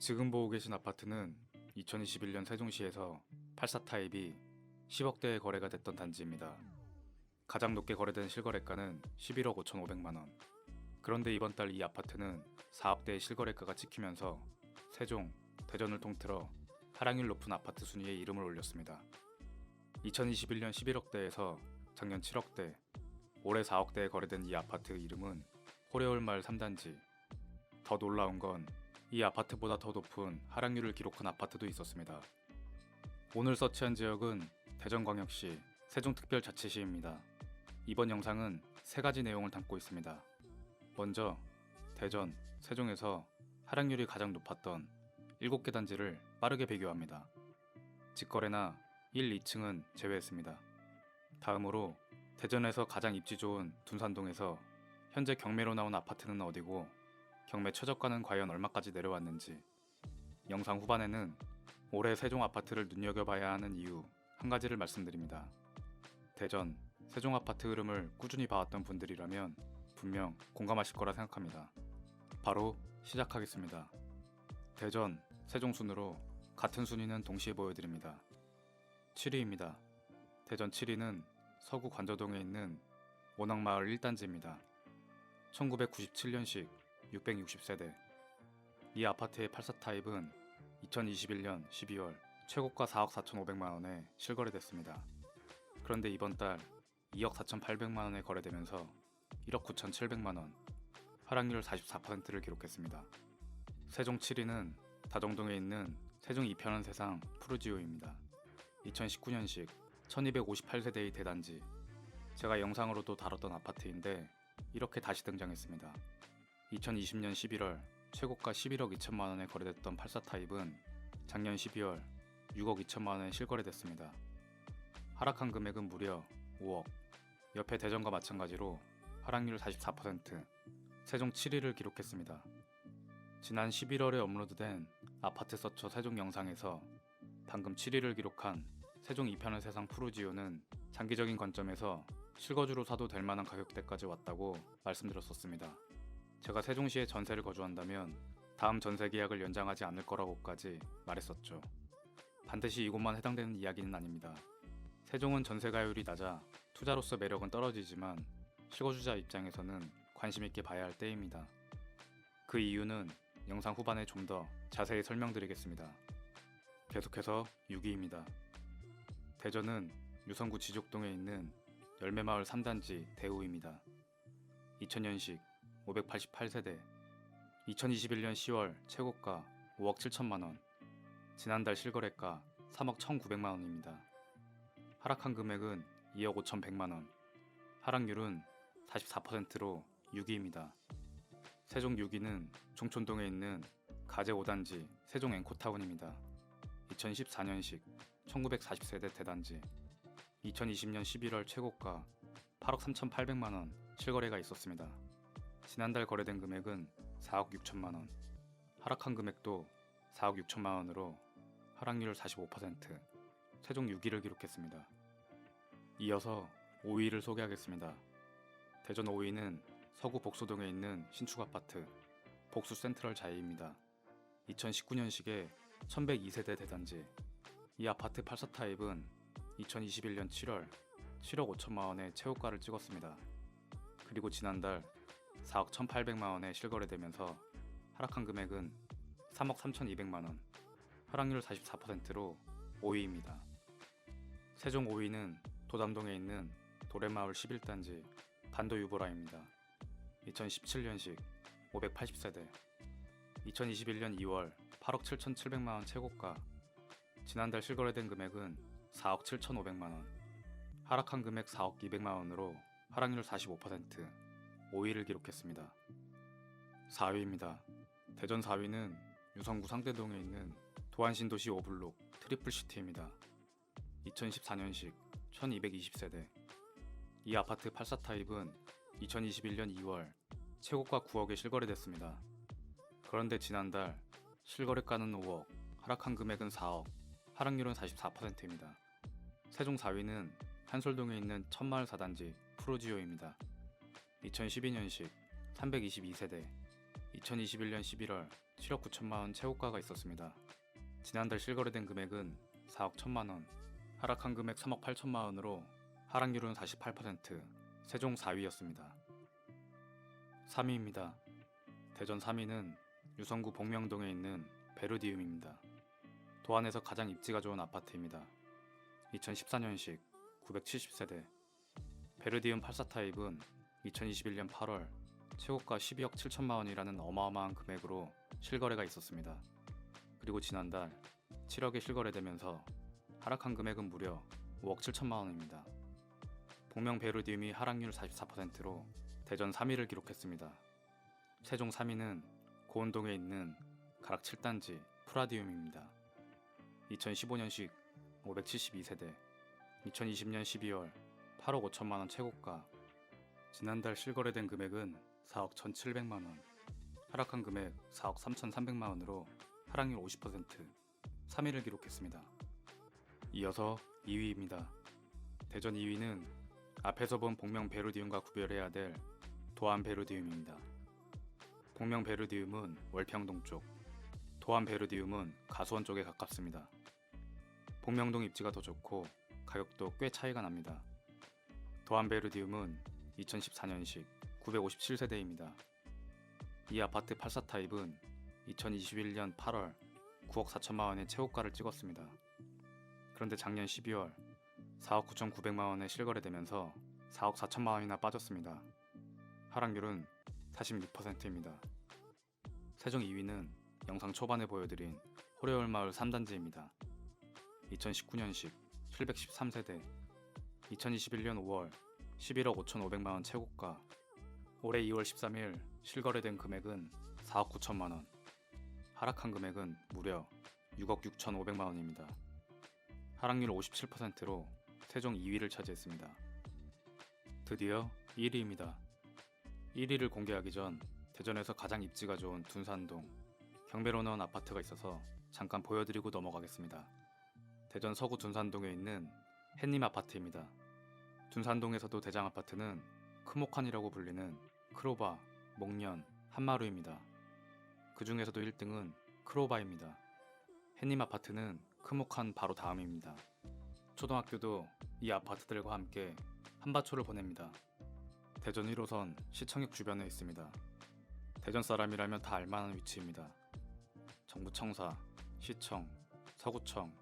지금 보고 계신 아파트는 2021년 세종시에서 84 타입이 10억대에 거래가 됐던 단지입니다. 가장 높게 거래된 실거래가는 11억 5,500만원. 그런데 이번 달 이 아파트는 4억대의 실거래가가 찍히면서 세종, 대전을 통틀어 하락률 높은 아파트 순위에 이름을 올렸습니다. 2021년 11억대에서 작년 7억대, 올해 4억대에 거래된 이 아파트 이름은 호래올마을 3단지. 더 놀라운 건 이 아파트보다 더 높은 하락률을 기록한 아파트도 있었습니다. 오늘 서치한 지역은 대전광역시 세종특별자치시입니다. 이번 영상은 세 가지 내용을 담고 있습니다. 먼저 대전, 세종에서 하락률이 가장 높았던 7개 단지를 빠르게 비교합니다. 직거래나 1, 2층은 제외했습니다. 다음으로 대전에서 가장 입지 좋은 둔산동에서 현재 경매로 나온 아파트는 어디고 경매 최저가는 과연 얼마까지 내려왔는지, 영상 후반에는 올해 세종 아파트를 눈여겨봐야 하는 이유 한 가지를 말씀드립니다. 대전, 세종 아파트 흐름을 꾸준히 봐왔던 분들이라면 분명 공감하실 거라 생각합니다. 바로 시작하겠습니다. 대전, 세종 순으로 같은 순위는 동시에 보여드립니다. 7위입니다. 대전 7위는 서구 관저동에 있는 원앙마을 1단지입니다. 1997년식 660세대. 이 아파트의 84 타입은 2021년 12월 최고가 4억 4,500만원에 실거래됐습니다. 그런데 이번 달 2억 4,800만원에 거래되면서 1억 9,700만원, 하락률 44%를 기록했습니다. 세종 7위는 다정동에 있는 세종 이편한 세상 푸르지오입니다. 2019년식 1258세대의 대단지. 제가 영상으로도 다뤘던 아파트인데 이렇게 다시 등장했습니다. 2020년 11월 최고가 11억 2천만원에 거래됐던 84 타입은 작년 12월 6억 2천만원에 실거래됐습니다. 하락한 금액은 무려 5억. 옆에 대전과 마찬가지로 하락률 44%, 세종 7위를 기록했습니다. 지난 11월에 업로드된 아파트 서처 세종 영상에서 방금 7위를 기록한 세종 이편의 세상 푸르지오는 장기적인 관점에서 실거주로 사도 될 만한 가격대까지 왔다고 말씀드렸었습니다. 제가 세종시에 전세를 거주한다면 다음 전세 계약을 연장하지 않을 거라고까지 말했었죠. 반드시 이곳만 해당되는 이야기는 아닙니다. 세종은 전세가율이 낮아 투자로서 매력은 떨어지지만 실거주자 입장에서는 관심 있게 봐야 할 때입니다. 그 이유는 영상 후반에 좀 더 자세히 설명드리겠습니다. 계속해서 6위입니다. 대전은 유성구 지족동에 있는 열매마을 3단지 대우입니다. 2000년식 588세대, 2021년 10월 최고가 5억 7천만원, 지난달 실거래가 3억 1,900만원입니다. 하락한 금액은 2억 5,100만원, 하락률은 44%로 6위입니다. 세종 6위는 종촌동에 있는 가제 5단지 세종 앵코타운입니다. 2014년식 1940세대 대단지, 2020년 11월 최고가 8억 3,800만원 실거래가 있었습니다. 지난달 거래된 금액은 4억 6천만원, 하락한 금액도 4억 6천만원으로 하락률 45%, 세종 6위를 기록했습니다. 이어서 5위를 소개하겠습니다. 대전 5위는 서구 복소동에 있는 신축아파트 복수 센트럴 자이입니다. 2019년식의 1102세대 대단지. 이 아파트 84 타입은 2021년 7월 7억 5천만원의 최고가를 찍었습니다. 그리고 지난달 4억 1,800만원에 실거래되면서 하락한 금액은 3억 3,200만원, 하락률 44%로 5위입니다. 세종 5위는 도담동에 있는 도래마을 11단지 반도유보라입니다. 2017년식 580세대, 2021년 2월 8억 7,700만원 최고가, 지난달 실거래된 금액은 4억 7,500만원, 하락한 금액 4억 200만원으로 하락률 45%, 5위를 기록했습니다. 4위입니다. 대전 4위는 유성구 상대동에 있는 도안신도시 오블록 트리플시티입니다. 2014년식 1220세대. 이 아파트 84 타입은 2021년 2월 최고가 9억에 실거래됐습니다. 그런데 지난달 실거래가는 5억, 하락한 금액은 4억, 하락률은 44%입니다. 세종 4위는 한솔동에 있는 천마을 4단지 푸르지오입니다. 2012년식 322세대, 2021년 11월 7억 9천만 원 최고가가 있었습니다. 지난달 실거래된 금액은 4억 1천만 원, 하락한 금액 3억 8천만 원으로 하락률은 48%, 세종 4위였습니다. 3위입니다. 대전 3위는 유성구 복명동에 있는 베르디움입니다. 도안에서 가장 입지가 좋은 아파트입니다. 2014년식 970세대. 베르디움 84 타입은 2021년 8월 최고가 12억 7천만 원이라는 어마어마한 금액으로 실거래가 있었습니다. 그리고 지난달 7억에 실거래되면서 하락한 금액은 무려 5억 7천만 원입니다. 복명 베르디움이 하락률 44%로 대전 3위를 기록했습니다. 세종 3위는 고운동에 있는 가락 7단지 프라디움입니다. 2015년식 572세대, 2020년 12월 8억 5천만 원 최고가. 지난달 실거래된 금액은 4억 1,700만 원, 하락한 금액 4억 3,300만 원으로 하락률 50%, 3위를 기록했습니다. 이어서 2위입니다. 대전 2위는 앞에서 본 복명 베르디움과 구별해야 될 도안 베르디움입니다. 복명 베르디움은 월평동 쪽, 도안 베르디움은 가수원 쪽에 가깝습니다. 복명동 입지가 더 좋고 가격도 꽤 차이가 납니다. 도안 베르디움은 2014년식 957세대입니다. 이 아파트 84 타입은 2021년 8월 9억 4천만 원의 최고가를 찍었습니다. 그런데 작년 12월 4억 9,900만 원에 실거래되면서 4억 4천만 원이나 빠졌습니다. 하락률은 46%입니다. 세종 2위는 영상 초반에 보여드린 호래올마을 3단지입니다. 2019년식 713세대, 2021년 5월 11억 5,500만 원 최고가. 올해 2월 13일 실거래된 금액은 4억 9천만 원, 하락한 금액은 무려 6억 6,500만 원입니다. 하락률 57%로 세종 2위를 차지했습니다. 드디어 1위입니다. 1위를 공개하기 전 대전에서 가장 입지가 좋은 둔산동, 경매로 나온 아파트가 있어서 잠깐 보여드리고 넘어가겠습니다. 대전 서구 둔산동에 있는 햇님 아파트입니다. 둔산동에서도 대장 아파트는 크모칸이라고 불리는 크로바, 목련, 한마루입니다. 그 중에서도 1등은 크로바입니다. 햇님 아파트는 크모칸 바로 다음입니다. 초등학교도 이 아파트들과 함께 한바초를 보냅니다. 대전 1호선 시청역 주변에 있습니다. 대전 사람이라면 다 알만한 위치입니다. 정부청사, 시청, 서구청,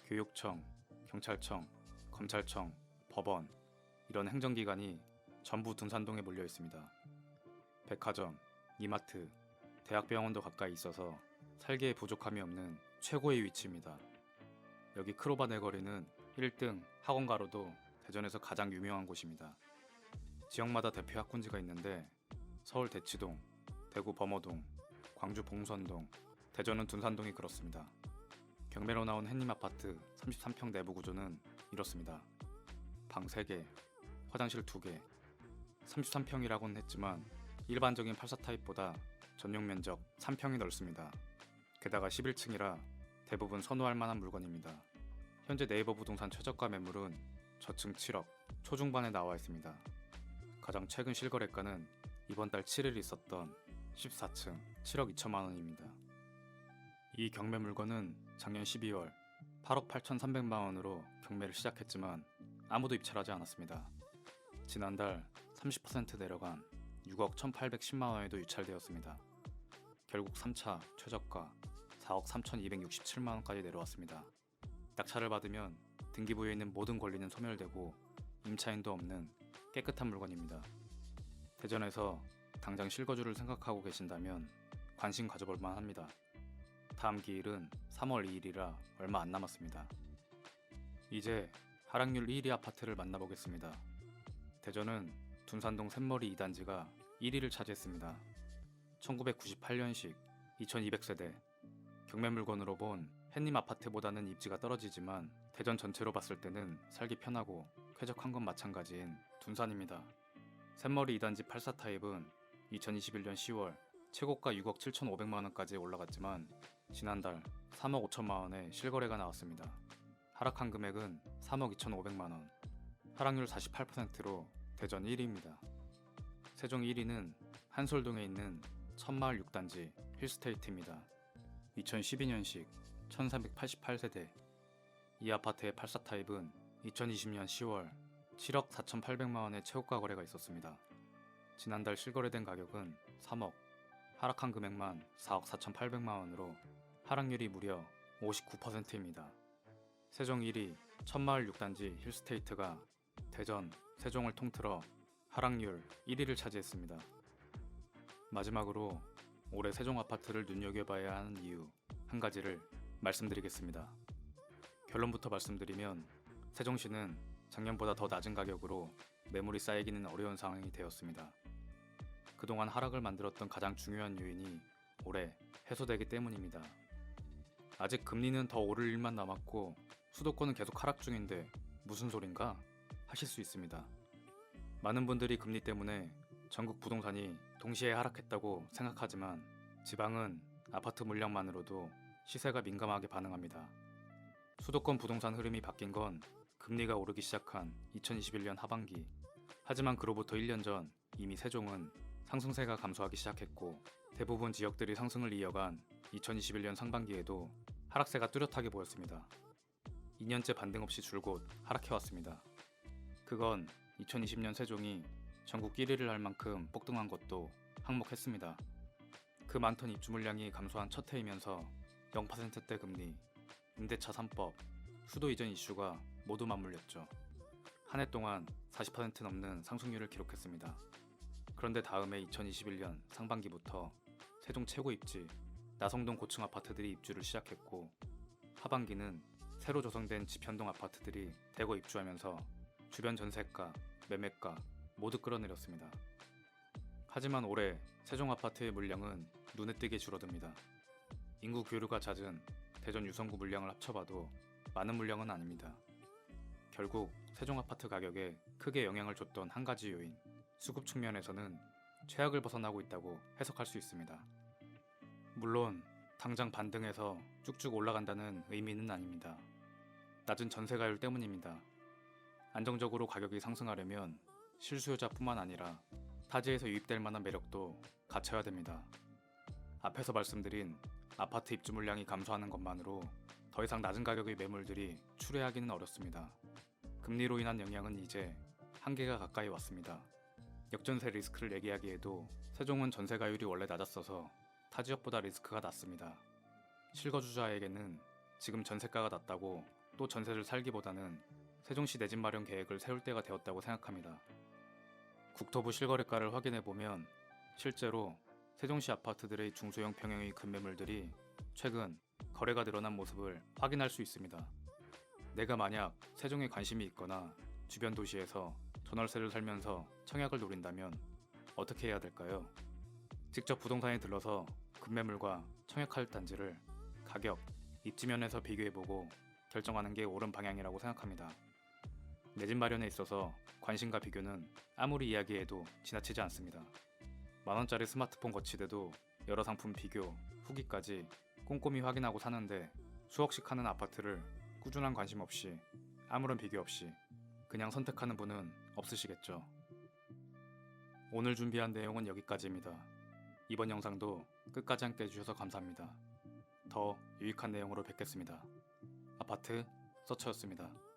교육청, 경찰청, 검찰청, 법원, 이런 행정기관이 전부 둔산동에 몰려 있습니다. 백화점, 이마트, 대학병원도 가까이 있어서 살기에 부족함이 없는 최고의 위치입니다. 여기 크로바 내거리는 1등 학원가로도 대전에서 가장 유명한 곳입니다. 지역마다 대표 학군지가 있는데 서울 대치동, 대구 범어동, 광주 봉선동, 대전은 둔산동이 그렇습니다. 경매로 나온 햇님 아파트 33평 내부 구조는 이렇습니다. 방 3개, 화장실 2개, 33평이라고는 했지만 일반적인 84 타입보다 전용 면적 3평이 넓습니다. 게다가 11층이라 대부분 선호할 만한 물건입니다. 현재 네이버 부동산 최저가 매물은 저층 7억, 초중반에 나와 있습니다. 가장 최근 실거래가는 이번 달 7일 있었던 14층 7억 2천만 원입니다. 이 경매 물건은 작년 12월 8억 8,300만 원으로 경매를 시작했지만 아무도 입찰하지 않았습니다. 지난달 30% 내려간 6억 1,810만 원에도 유찰되었습니다. 결국 3차 최저가 4억 3,267만 원까지 내려왔습니다. 낙찰을 받으면 등기부에 있는 모든 권리는 소멸되고 임차인도 없는 깨끗한 물건입니다. 대전에서 당장 실거주를 생각하고 계신다면 관심 가져볼 만합니다. 다음 기일은 3월 2일이라 얼마 안 남았습니다. 이제 하락률 1위 아파트를 만나보겠습니다. 대전은 둔산동 샘머리 2단지가 1위를 차지했습니다. 1998년식 2200세대. 경매 물건으로 본 햇님 아파트보다는 입지가 떨어지지만 대전 전체로 봤을 때는 살기 편하고 쾌적한 건 마찬가지인 둔산입니다. 샘머리 2단지 84 타입은 2021년 10월 최고가 6억 7,500만 원까지 올라갔지만 지난달 3억 5천만 원에 실거래가 나왔습니다. 하락한 금액은 3억 2,500만 원. 하락률 48%로 대전 1위입니다. 세종 1위는 한솔동에 있는 천마을 6단지 힐스테이트입니다. 2012년식 1388세대. 이 아파트의 84 타입은 2020년 10월 7억 4,800만원의 최고가 거래가 있었습니다. 지난달 실거래된 가격은 3억, 하락한 금액만 4억 4,800만원으로 하락률이 무려 59%입니다. 세종 1위 천마을 6단지 힐스테이트가 대전, 세종을 통틀어 하락률 1위를 차지했습니다. 마지막으로 올해 세종 아파트를 눈여겨봐야 하는 이유 한 가지를 말씀드리겠습니다. 결론부터 말씀드리면 세종시는 작년보다 더 낮은 가격으로 매물이 쌓이기는 어려운 상황이 되었습니다. 그동안 하락을 만들었던 가장 중요한 요인이 올해 해소되기 때문입니다. 아직 금리는 더 오를 일만 남았고 수도권은 계속 하락 중인데 무슨 소린가 하실 수 있습니다. 많은 분들이 금리 때문에 전국 부동산이 동시에 하락했다고 생각하지만 지방은 아파트 물량만으로도 시세가 민감하게 반응합니다. 수도권 부동산 흐름이 바뀐 건 금리가 오르기 시작한 2021년 하반기. 하지만 그로부터 1년 전 이미 세종은 상승세가 감소하기 시작했고 대부분 지역들이 상승을 이어간 2021년 상반기에도 하락세가 뚜렷하게 보였습니다. 2년째 반등 없이 줄곧 해왔습니다. 그건 2020년 세종이 전국 1위를 할 만큼 폭등한 것도 항목했습니다. 그 많던 입주 물량이 감소한 첫 해이면서 0%대 금리, 임대차 3법, 수도 이전 이슈가 모두 맞물렸죠. 한 해 동안 40% 넘는 상승률을 기록했습니다. 그런데 다음해 2021년 상반기부터 세종 최고 입지, 나성동 고층 아파트들이 입주를 시작했고 하반기는 새로 조성된 지편동 아파트들이 대거 입주하면서 주변 전세가, 매매가 모두 끌어내렸습니다. 하지만 올해 세종 아파트의 물량은 눈에 띄게 줄어듭니다. 인구 교류가 잦은 대전 유성구 물량을 합쳐봐도 많은 물량은 아닙니다. 결국 세종 아파트 가격에 크게 영향을 줬던 한 가지 요인, 수급 측면에서는 최악을 벗어나고 있다고 해석할 수 있습니다. 물론 당장 반등해서 쭉쭉 올라간다는 의미는 아닙니다. 낮은 전세가율 때문입니다. 안정적으로 가격이 상승하려면 실수요자뿐만 아니라 타지에서 유입될 만한 매력도 갖춰야 됩니다. 앞에서 말씀드린 아파트 입주 물량이 감소하는 것만으로 더 이상 낮은 가격의 매물들이 출회하기는 어렵습니다. 금리로 인한 영향은 이제 한계가 가까이 왔습니다. 역전세 리스크를 얘기하기에도 세종은 전세가율이 원래 낮았어서 타 지역보다 리스크가 낮습니다. 실거주자에게는 지금 전세가가 낮다고 또 전세를 살기보다는 세종시 내 집 마련 계획을 세울 때가 되었다고 생각합니다. 국토부 실거래가를 확인해보면 실제로 세종시 아파트들의 중소형 평형의 급매물들이 최근 거래가 늘어난 모습을 확인할 수 있습니다. 내가 만약 세종에 관심이 있거나 주변 도시에서 전월세를 살면서 청약을 노린다면 어떻게 해야 될까요? 직접 부동산에 들러서 급매물과 청약할 단지를 가격, 입지면에서 비교해보고 결정하는 게 옳은 방향이라고 생각합니다. 내 집 마련에 있어서 관심과 비교는 아무리 이야기해도 지나치지 않습니다. 만원짜리 스마트폰 거치대도 여러 상품 비교, 후기까지 꼼꼼히 확인하고 사는데 수억씩 하는 아파트를 꾸준한 관심 없이 아무런 비교 없이 그냥 선택하는 분은 없으시겠죠. 오늘 준비한 내용은 여기까지입니다. 이번 영상도 끝까지 함께 해주셔서 감사합니다. 더 유익한 내용으로 뵙겠습니다. 아파트 서처였습니다.